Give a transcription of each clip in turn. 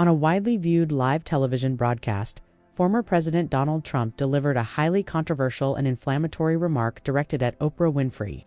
On a widely viewed live television broadcast, former President Donald Trump delivered a highly controversial and inflammatory remark directed at Oprah Winfrey,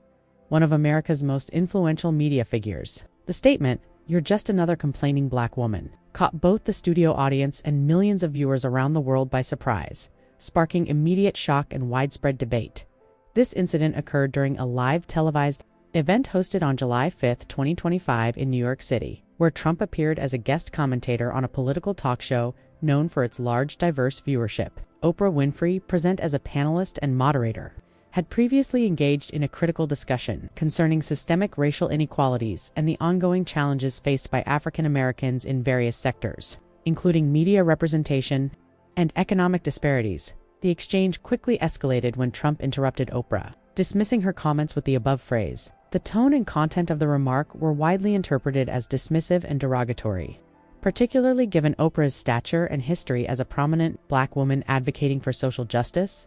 one of America's most influential media figures. The statement, "You're just another complaining black woman," caught both the studio audience and millions of viewers around the world by surprise, sparking immediate shock and widespread debate. This incident occurred during a live televised event hosted on July 5, 2025 in New York City, where Trump appeared as a guest commentator on a political talk show known for its large, diverse viewership. Oprah Winfrey, present as a panelist and moderator, had previously engaged in a critical discussion concerning systemic racial inequalities and the ongoing challenges faced by African Americans in various sectors, including media representation and economic disparities. The exchange quickly escalated when Trump interrupted Oprah, dismissing her comments with the above phrase. The tone and content of the remark were widely interpreted as dismissive and derogatory, particularly given Oprah's stature and history as a prominent black woman advocating for social justice.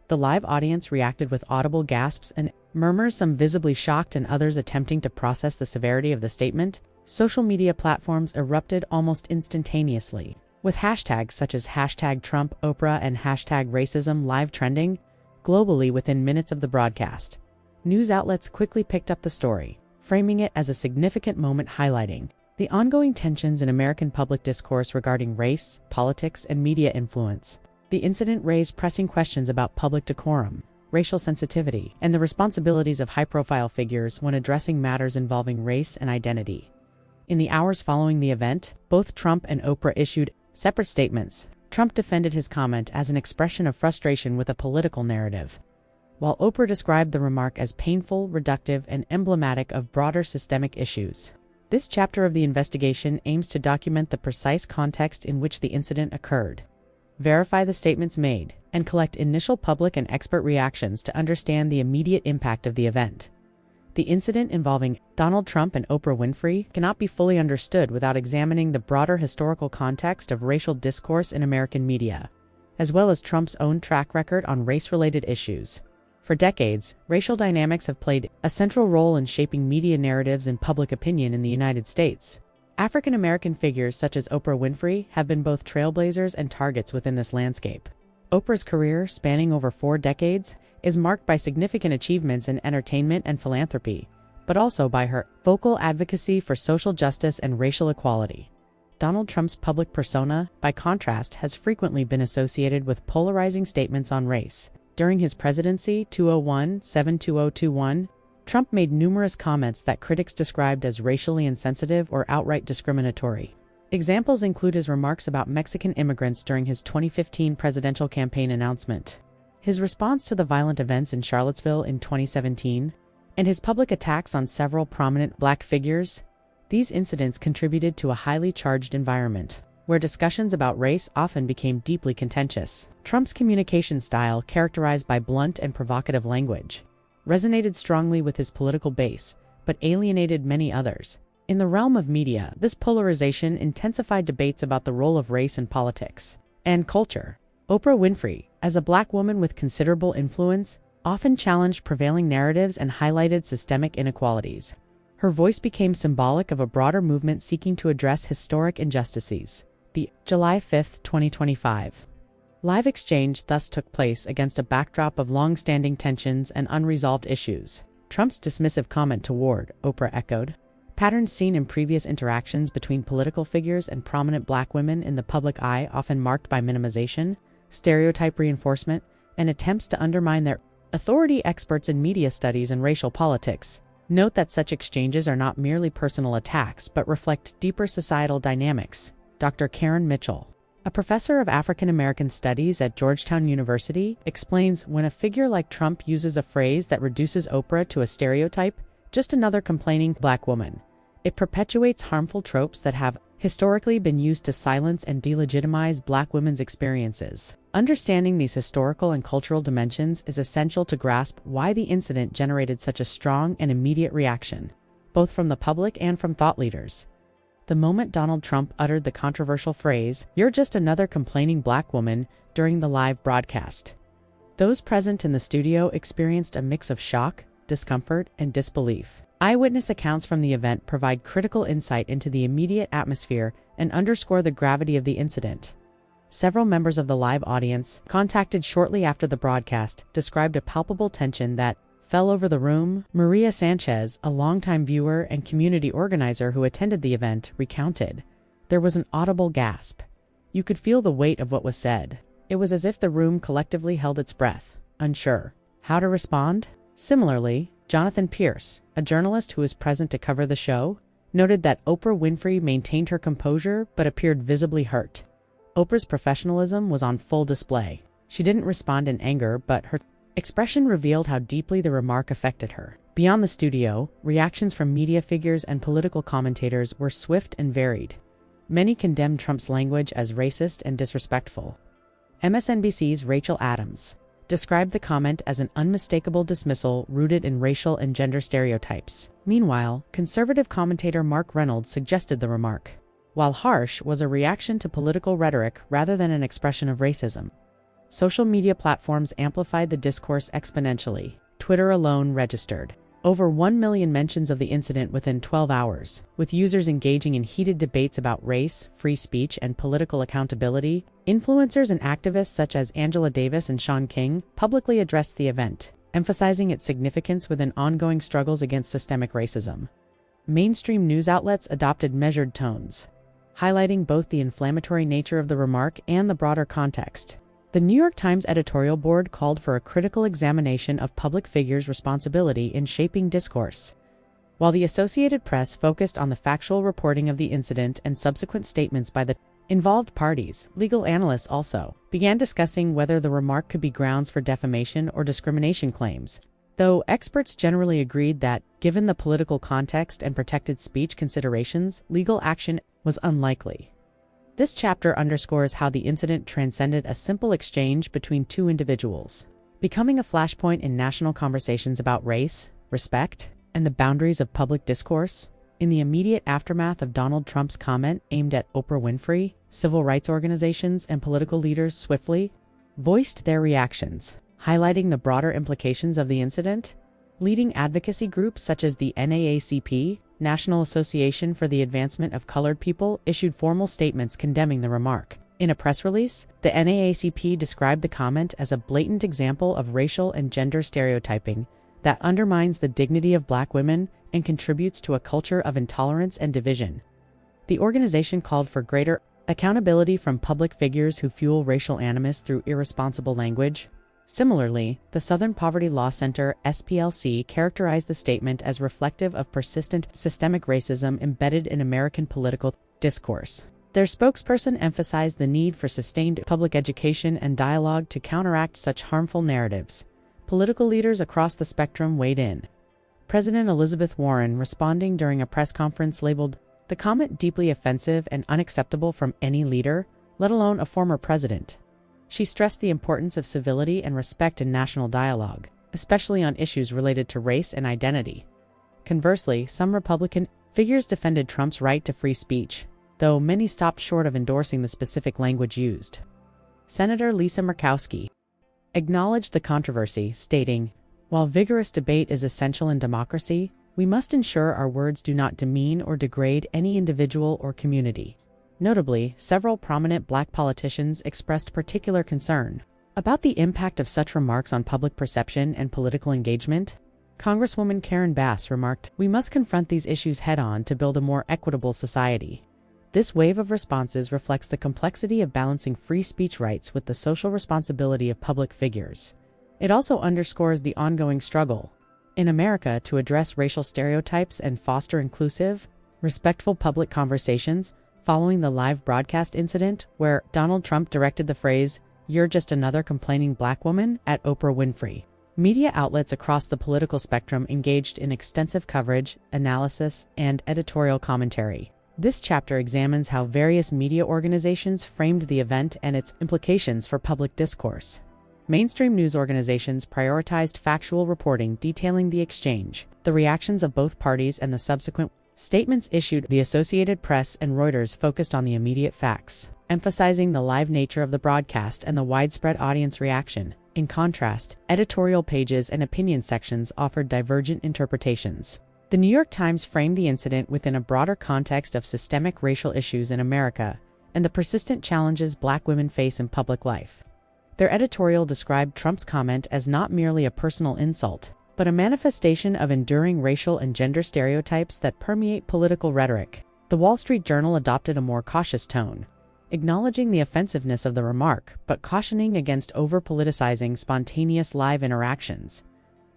The live audience reacted with audible gasps and murmurs, some visibly shocked and others attempting to process the severity of the statement. Social media platforms erupted almost instantaneously, with hashtags such as #TrumpOprah and #racism live trending globally within minutes of the broadcast. News outlets quickly picked up the story, framing it as a significant moment highlighting the ongoing tensions in American public discourse regarding race, politics, and media influence. The incident raised pressing questions about public decorum, racial sensitivity, and the responsibilities of high-profile figures when addressing matters involving race and identity. In the hours following the event, both Trump and Oprah issued separate statements. Trump defended his comment as an expression of frustration with a political narrative, while Oprah described the remark as painful, reductive, and emblematic of broader systemic issues. This chapter of the investigation aims to document the precise context in which the incident occurred, verify the statements made, and collect initial public and expert reactions to understand the immediate impact of the event. The incident involving Donald Trump and Oprah Winfrey cannot be fully understood without examining the broader historical context of racial discourse in American media, as well as Trump's own track record on race-related issues. For decades, racial dynamics have played a central role in shaping media narratives and public opinion in the United States. African American figures such as Oprah Winfrey have been both trailblazers and targets within this landscape. Oprah's career, spanning over 4 decades, is marked by significant achievements in entertainment and philanthropy, but also by her vocal advocacy for social justice and racial equality. Donald Trump's public persona, by contrast, has frequently been associated with polarizing statements on race. During his presidency, 2001-7-2021, Trump made numerous comments that critics described as racially insensitive or outright discriminatory. Examples include his remarks about Mexican immigrants during his 2015 presidential campaign announcement, his response to the violent events in Charlottesville in 2017, and his public attacks on several prominent black figures. These incidents contributed to a highly charged environment, where discussions about race often became deeply contentious. Trump's communication style, characterized by blunt and provocative language, resonated strongly with his political base, but alienated many others. In the realm of media, this polarization intensified debates about the role of race in politics and culture. Oprah Winfrey, as a black woman with considerable influence, often challenged prevailing narratives and highlighted systemic inequalities. Her voice became symbolic of a broader movement seeking to address historic injustices. The July 5, 2025 live exchange thus took place against a backdrop of long-standing tensions and unresolved issues. Trump's dismissive comment toward Oprah echoed patterns seen in previous interactions between political figures and prominent black women in the public eye, often marked by minimization, stereotype reinforcement, and attempts to undermine their authority. Experts in media studies and racial politics note that such exchanges are not merely personal attacks but reflect deeper societal dynamics. Dr. Karen Mitchell, a professor of African American Studies at Georgetown University, explains when a figure like Trump uses a phrase that reduces Oprah to a stereotype, just another complaining black woman, it perpetuates harmful tropes that have historically been used to silence and delegitimize black women's experiences. Understanding these historical and cultural dimensions is essential to grasp why the incident generated such a strong and immediate reaction, both from the public and from thought leaders. The moment Donald Trump uttered the controversial phrase, "You're just another complaining black woman," during the live broadcast, those present in the studio experienced a mix of shock, discomfort, and disbelief. Eyewitness accounts from the event provide critical insight into the immediate atmosphere and underscore the gravity of the incident. Several members of the live audience, contacted shortly after the broadcast, described a palpable tension that fell over the room. Maria Sanchez, a longtime viewer and community organizer who attended the event, recounted, "There was an audible gasp. You could feel the weight of what was said. It was as if the room collectively held its breath, unsure how to respond." Similarly, Jonathan Pierce, a journalist who was present to cover the show, noted that Oprah Winfrey maintained her composure but appeared visibly hurt. Oprah's professionalism was on full display. She didn't respond in anger, but her expression revealed how deeply the remark affected her. Beyond the studio, reactions from media figures and political commentators were swift and varied. Many condemned Trump's language as racist and disrespectful. MSNBC's Rachel Adams described the comment as an unmistakable dismissal rooted in racial and gender stereotypes. Meanwhile, conservative commentator Mark Reynolds suggested the remark, while harsh, was a reaction to political rhetoric rather than an expression of racism. Social media platforms amplified the discourse exponentially. Twitter alone registered over 1 million mentions of the incident within 12 hours, with users engaging in heated debates about race, free speech, and political accountability. Influencers and activists such as Angela Davis and Sean King publicly addressed the event, emphasizing its significance within ongoing struggles against systemic racism. Mainstream news outlets adopted measured tones, highlighting both the inflammatory nature of the remark and the broader context. The New York Times editorial board called for a critical examination of public figures' responsibility in shaping discourse, while the Associated Press focused on the factual reporting of the incident and subsequent statements by the involved parties. Legal analysts also began discussing whether the remark could be grounds for defamation or discrimination claims, though experts generally agreed that, given the political context and protected speech considerations, legal action was unlikely. This chapter underscores how the incident transcended a simple exchange between two individuals, becoming a flashpoint in national conversations about race, respect, and the boundaries of public discourse. In the immediate aftermath of Donald Trump's comment aimed at Oprah Winfrey, civil rights organizations and political leaders swiftly voiced their reactions, highlighting the broader implications of the incident. Leading advocacy groups such as the NAACP, National Association for the Advancement of Colored People, issued formal statements condemning the remark. In a press release, the NAACP described the comment as a blatant example of racial and gender stereotyping that undermines the dignity of Black women and contributes to a culture of intolerance and division. The organization called for greater accountability from public figures who fuel racial animus through irresponsible language. Similarly, the Southern Poverty Law Center, SPLC, characterized the statement as reflective of persistent systemic racism embedded in American political discourse. Their spokesperson emphasized the need for sustained public education and dialogue to counteract such harmful narratives. Political leaders across the spectrum weighed in. President Elizabeth Warren, responding during a press conference, labeled the comment deeply offensive and unacceptable from any leader, let alone a former president. She stressed the importance of civility and respect in national dialogue, especially on issues related to race and identity. Conversely, some Republican figures defended Trump's right to free speech, though many stopped short of endorsing the specific language used. Senator Lisa Murkowski acknowledged the controversy, stating, "While vigorous debate is essential in democracy, we must ensure our words do not demean or degrade any individual or community." Notably, several prominent Black politicians expressed particular concern about the impact of such remarks on public perception and political engagement. Congresswoman Karen Bass remarked, "We must confront these issues head-on to build a more equitable society." This wave of responses reflects the complexity of balancing free speech rights with the social responsibility of public figures. It also underscores the ongoing struggle in America to address racial stereotypes and foster inclusive, respectful public conversations. Following the live broadcast incident, where Donald Trump directed the phrase, "You're just another complaining Black woman," at Oprah Winfrey, media outlets across the political spectrum engaged in extensive coverage, analysis, and editorial commentary. This chapter examines how various media organizations framed the event and its implications for public discourse. Mainstream news organizations prioritized factual reporting detailing the exchange, the reactions of both parties, and the subsequent statements issued. The Associated Press and Reuters focused on the immediate facts, emphasizing the live nature of the broadcast and the widespread audience reaction. In contrast, editorial pages and opinion sections offered divergent interpretations. The New York Times framed the incident within a broader context of systemic racial issues in America and the persistent challenges Black women face in public life. Their editorial described Trump's comment as not merely a personal insult, but a manifestation of enduring racial and gender stereotypes that permeate political rhetoric. The Wall Street Journal adopted a more cautious tone, acknowledging the offensiveness of the remark, but cautioning against over-politicizing spontaneous live interactions.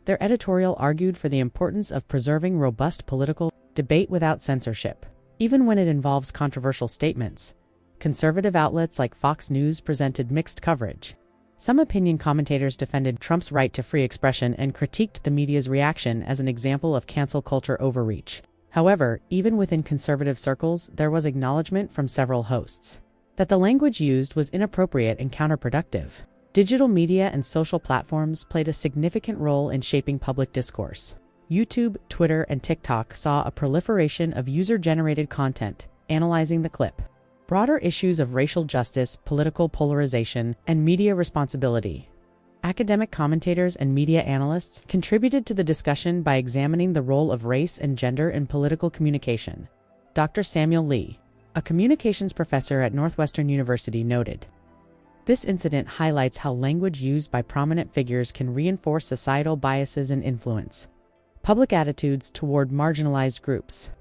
Their editorial argued for the importance of preserving robust political debate without censorship, even when it involves controversial statements. Conservative outlets like Fox News presented mixed coverage. Some opinion commentators defended Trump's right to free expression and critiqued the media's reaction as an example of cancel culture overreach. However, even within conservative circles, there was acknowledgement from several hosts that the language used was inappropriate and counterproductive. Digital media and social platforms played a significant role in shaping public discourse. YouTube, Twitter, and TikTok saw a proliferation of user-generated content, analyzing the clip. Broader issues of racial justice, political polarization, and media responsibility. Academic commentators and media analysts contributed to the discussion by examining the role of race and gender in political communication. Dr. Samuel Lee, a communications professor at Northwestern University, noted, "This incident highlights how language used by prominent figures can reinforce societal biases and influence public attitudes toward marginalized groups."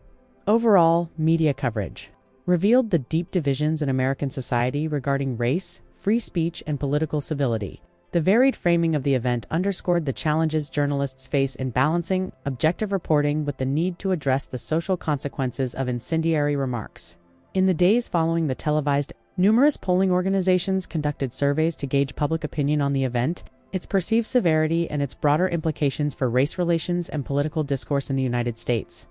Overall, media coverage revealed the deep divisions in American society regarding race, free speech, and political civility. The varied framing of the event underscored the challenges journalists face in balancing objective reporting with the need to address the social consequences of incendiary remarks. In the days following the televised, numerous polling organizations conducted surveys to gauge public opinion on the event, its perceived severity, and its broader implications for race relations and political discourse in the United States.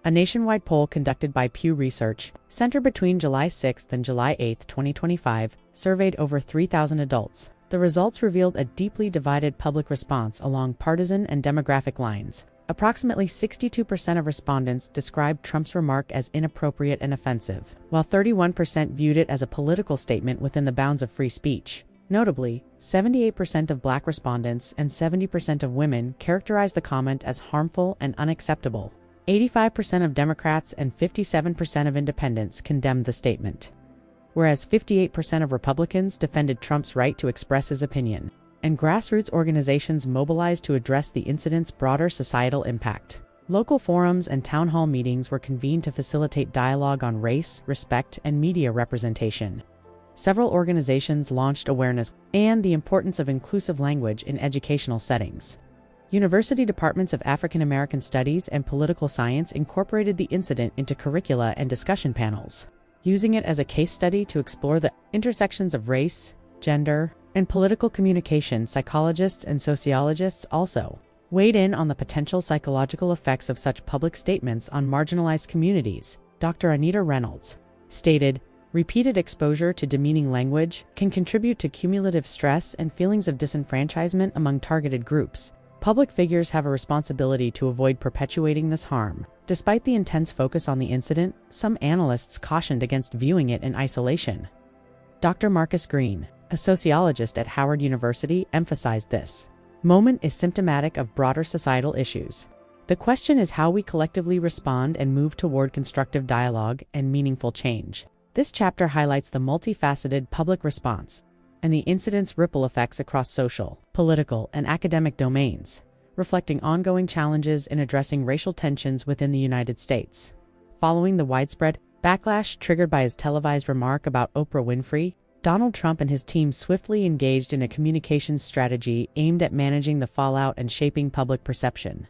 A nationwide poll conducted by Pew Research Center between July 6 and July 8, 2025, surveyed over 3,000 adults. The results revealed a deeply divided public response along partisan and demographic lines. Approximately 62% of respondents described Trump's remark as inappropriate and offensive, while 31% viewed it as a political statement within the bounds of free speech. Notably, 78% of Black respondents and 70% of women characterized the comment as harmful and unacceptable. 85% of Democrats and 57% of independents condemned the statement, whereas 58% of Republicans defended Trump's right to express his opinion, and grassroots organizations mobilized to address the incident's broader societal impact. Local forums and town hall meetings were convened to facilitate dialogue on race, respect, and media representation. Several organizations launched awareness and the importance of inclusive language in educational settings. University departments of African American Studies and Political Science incorporated the incident into curricula and discussion panels, using it as a case study to explore the intersections of race, gender, and political communication. Psychologists and sociologists also weighed in on the potential psychological effects of such public statements on marginalized communities. Dr. Anita Reynolds stated, "Repeated exposure to demeaning language can contribute to cumulative stress and feelings of disenfranchisement among targeted groups. Public figures have a responsibility to avoid perpetuating this harm." Despite the intense focus on the incident, some analysts cautioned against viewing it in isolation. Dr. Marcus Green, a sociologist at Howard University, emphasized this moment is symptomatic of broader societal issues. The question is how we collectively respond and move toward constructive dialogue and meaningful change. This chapter highlights the multifaceted public response and the incident's ripple effects across social, political, and academic domains, reflecting ongoing challenges in addressing racial tensions within the United States. Following the widespread backlash triggered by his televised remark about Oprah Winfrey, Donald Trump and his team swiftly engaged in a communications strategy aimed at managing the fallout and shaping public perception.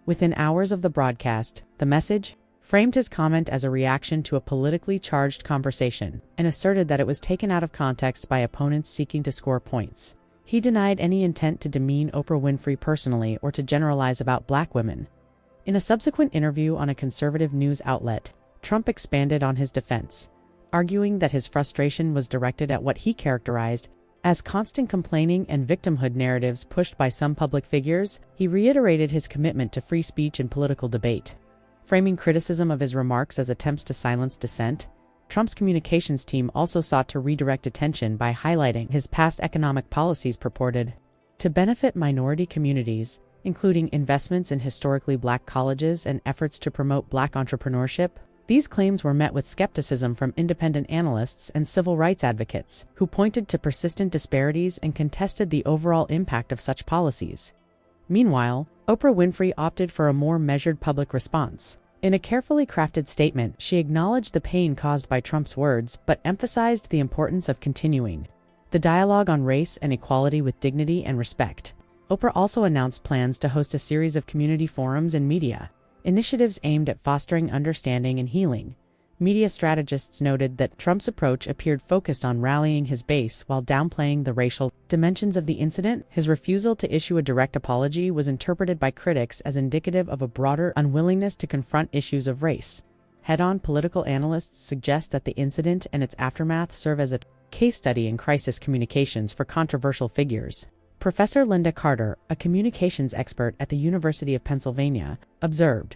Within hours of the broadcast, the message framed his comment as a reaction to a politically charged conversation and asserted that it was taken out of context by opponents seeking to score points. He denied any intent to demean Oprah Winfrey personally or to generalize about Black women. In a subsequent interview on a conservative news outlet, Trump expanded on his defense, arguing that his frustration was directed at what he characterized as constant complaining and victimhood narratives pushed by some public figures. He reiterated his commitment to free speech and political debate. Framing criticism of his remarks as attempts to silence dissent, Trump's communications team also sought to redirect attention by highlighting his past economic policies purported to benefit minority communities including investments in historically black colleges and efforts to promote black entrepreneurship. These claims were met with skepticism from independent analysts and civil rights advocates, who pointed to persistent disparities and contested the overall impact of such policies. Meanwhile, Oprah Winfrey opted for a more measured public response. In a carefully crafted statement, she acknowledged the pain caused by Trump's words, but emphasized the importance of continuing the dialogue on race and equality with dignity and respect. Oprah also announced plans to host a series of community forums and media initiatives aimed at fostering understanding and healing. Media strategists noted that Trump's approach appeared focused on rallying his base while downplaying the racial dimensions of the incident. His refusal to issue a direct apology was interpreted by critics as indicative of a broader unwillingness to confront issues of race. Head-on political analysts suggest that the incident and its aftermath serve as a case study in crisis communications for controversial figures. Professor Linda Carter, a communications expert at the University of Pennsylvania, observed,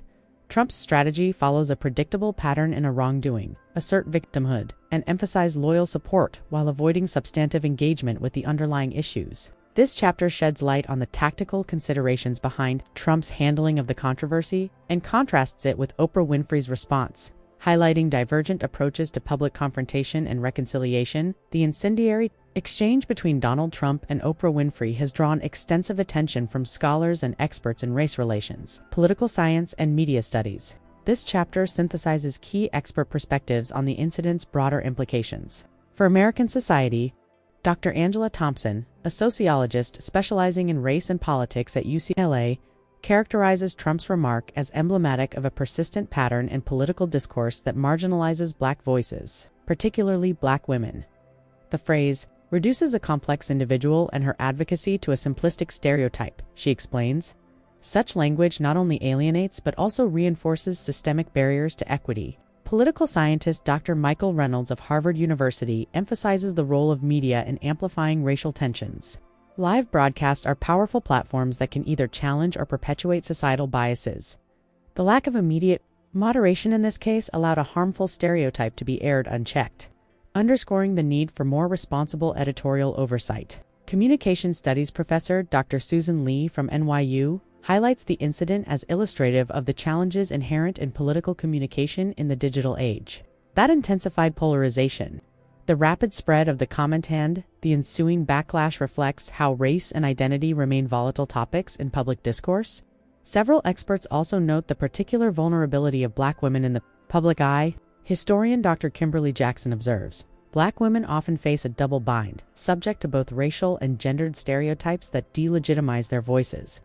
Trump's strategy follows a predictable pattern in a wrongdoing, assert victimhood, and emphasize loyal support while avoiding substantive engagement with the underlying issues. This chapter sheds light on the tactical considerations behind Trump's handling of the controversy and contrasts it with Oprah Winfrey's response. Highlighting divergent approaches to public confrontation and reconciliation, the incendiary exchange between Donald Trump and Oprah Winfrey has drawn extensive attention from scholars and experts in race relations, political science, and media studies. This chapter synthesizes key expert perspectives on the incident's broader implications. For American society, Dr. Angela Thompson, a sociologist specializing in race and politics at UCLA, characterizes Trump's remark as emblematic of a persistent pattern in political discourse that marginalizes black voices, particularly black women. The phrase reduces a complex individual and her advocacy to a simplistic stereotype, she explains. Such language not only alienates but also reinforces systemic barriers to equity. Political scientist Dr. Michael Reynolds of Harvard University emphasizes the role of media in amplifying racial tensions. Live broadcasts are powerful platforms that can either challenge or perpetuate societal biases. The lack of immediate moderation in this case allowed a harmful stereotype to be aired unchecked, underscoring the need for more responsible editorial oversight. Communication studies professor Dr. Susan Lee from NYU highlights the incident as illustrative of the challenges inherent in political communication in the digital age. That intensified polarization, the rapid spread of the comment and the ensuing backlash reflects how race and identity remain volatile topics in public discourse. Several experts also note the particular vulnerability of black women in the public eye. Historian Dr. Kimberly Jackson observes, black women often face a double bind, subject to both racial and gendered stereotypes that delegitimize their voices.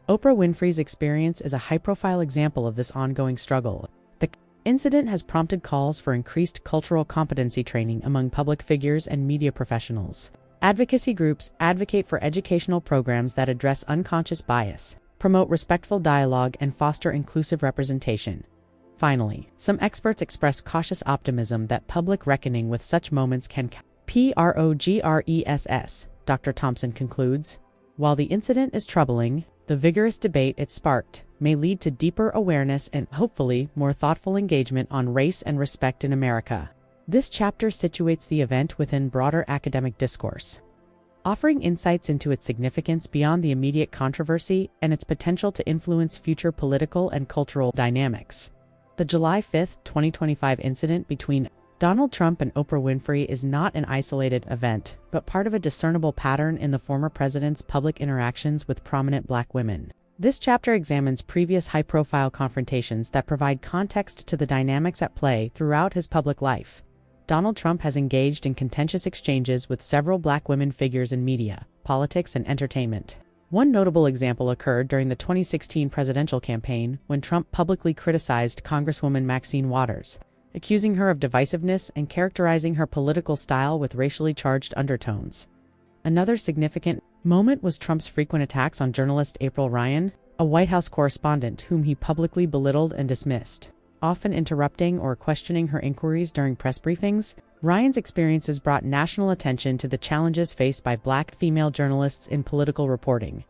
Oprah Winfrey's experience is a high-profile example of this ongoing struggle. The incident has prompted calls for increased cultural competency training among public figures and media professionals. Advocacy groups advocate for educational programs that address unconscious bias, promote respectful dialogue, and foster inclusive representation. Finally, some experts express cautious optimism that public reckoning with such moments can progress. Dr. Thompson concludes, while the incident is troubling, the vigorous debate it sparked may lead to deeper awareness and, hopefully, more thoughtful engagement on race and respect in America. This chapter situates the event within broader academic discourse, offering insights into its significance beyond the immediate controversy and its potential to influence future political and cultural dynamics. The July 5, 2025 incident between Donald Trump and Oprah Winfrey is not an isolated event, but part of a discernible pattern in the former president's public interactions with prominent black women. This chapter examines previous high-profile confrontations that provide context to the dynamics at play throughout his public life. Donald Trump has engaged in contentious exchanges with several black women figures in media, politics, and entertainment. One notable example occurred during the 2016 presidential campaign when Trump publicly criticized Congresswoman Maxine Waters, accusing her of divisiveness and characterizing her political style with racially charged undertones. Another significant moment was Trump's frequent attacks on journalist April Ryan, a White House correspondent whom he publicly belittled and dismissed, often interrupting or questioning her inquiries during press briefings. Ryan's experiences brought national attention to the challenges faced by black female journalists in political reporting.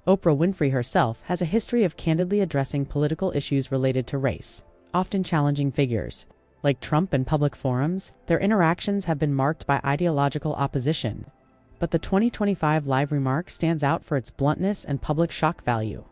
Oprah Winfrey herself has a history of candidly addressing political issues related to race, often challenging figures like Trump in public forums. Their interactions have been marked by ideological opposition. but the 2025 live remark stands out for its bluntness and public shock value.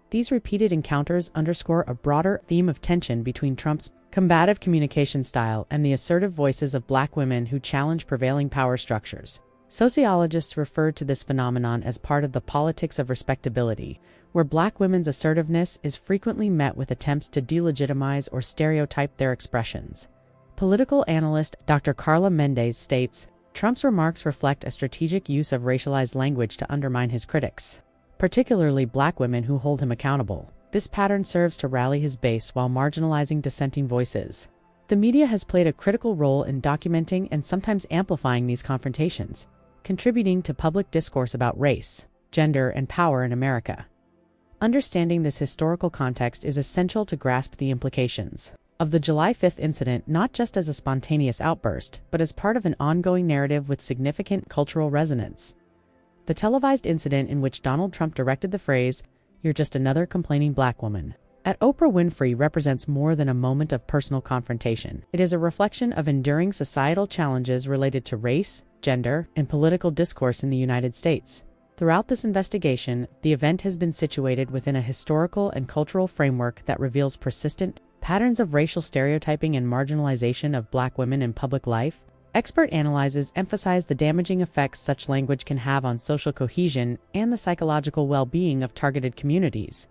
These repeated encounters underscore a broader theme of tension between Trump's combative communication style and the assertive voices of Black women who challenge prevailing power structures. Sociologists refer to this phenomenon as part of the politics of respectability, where Black women's assertiveness is frequently met with attempts to delegitimize or stereotype their expressions. Political analyst Dr. Carla Mendez states, Trump's remarks reflect a strategic use of racialized language to undermine his critics, particularly Black women who hold him accountable. This pattern serves to rally his base while marginalizing dissenting voices. The media has played a critical role in documenting and sometimes amplifying these confrontations, contributing to public discourse about race, gender, and power in America. Understanding this historical context is essential to grasp the implications of the July 5th incident not just as a spontaneous outburst, but as part of an ongoing narrative with significant cultural resonance. The televised incident in which Donald Trump directed the phrase, "You're just another complaining Black woman," at Oprah Winfrey represents more than a moment of personal confrontation. It is a reflection of enduring societal challenges related to race, gender, and political discourse in the United States. Throughout this investigation, the event has been situated within a historical and cultural framework that reveals persistent patterns of racial stereotyping and marginalization of Black women in public life. Expert analyses emphasize the damaging effects such language can have on social cohesion and the psychological well-being of targeted communities.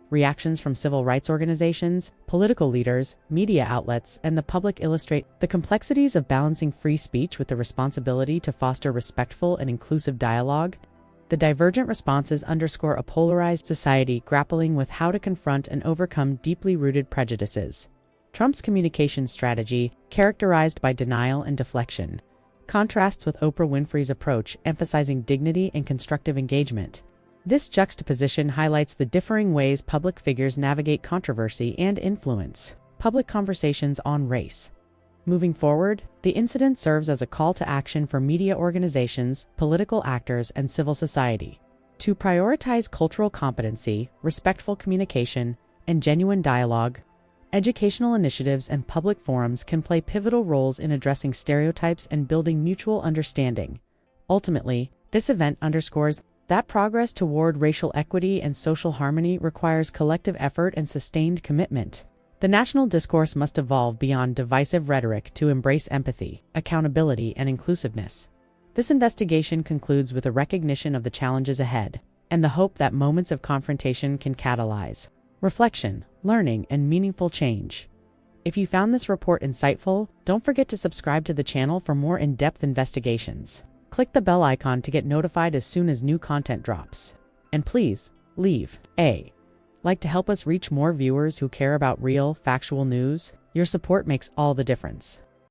Reactions from civil rights organizations, political leaders, media outlets, and the public illustrate the complexities of balancing free speech with the responsibility to foster respectful and inclusive dialogue. The divergent responses underscore a polarized society grappling with how to confront and overcome deeply rooted prejudices. Trump's communication strategy, characterized by denial and deflection, contrasts with Oprah Winfrey's approach, emphasizing dignity and constructive engagement. This juxtaposition highlights the differing ways public figures navigate controversy and influence public conversations on race. Moving forward, the incident serves as a call to action for media organizations, political actors, and civil society to prioritize cultural competency, respectful communication, and genuine dialogue. Educational initiatives and public forums can play pivotal roles in addressing stereotypes and building mutual understanding. Ultimately, this event underscores that progress toward racial equity and social harmony requires collective effort and sustained commitment. The national discourse must evolve beyond divisive rhetoric to embrace empathy, accountability, and inclusiveness. This investigation concludes with a recognition of the challenges ahead and the hope that moments of confrontation can catalyze reflection, learning, and meaningful change. If you found this report insightful, don't forget to subscribe to the channel for more in-depth investigations. Click the bell icon to get notified as soon as new content drops. And please, leave a like to help us reach more viewers who care about real, factual news. Your support makes all the difference.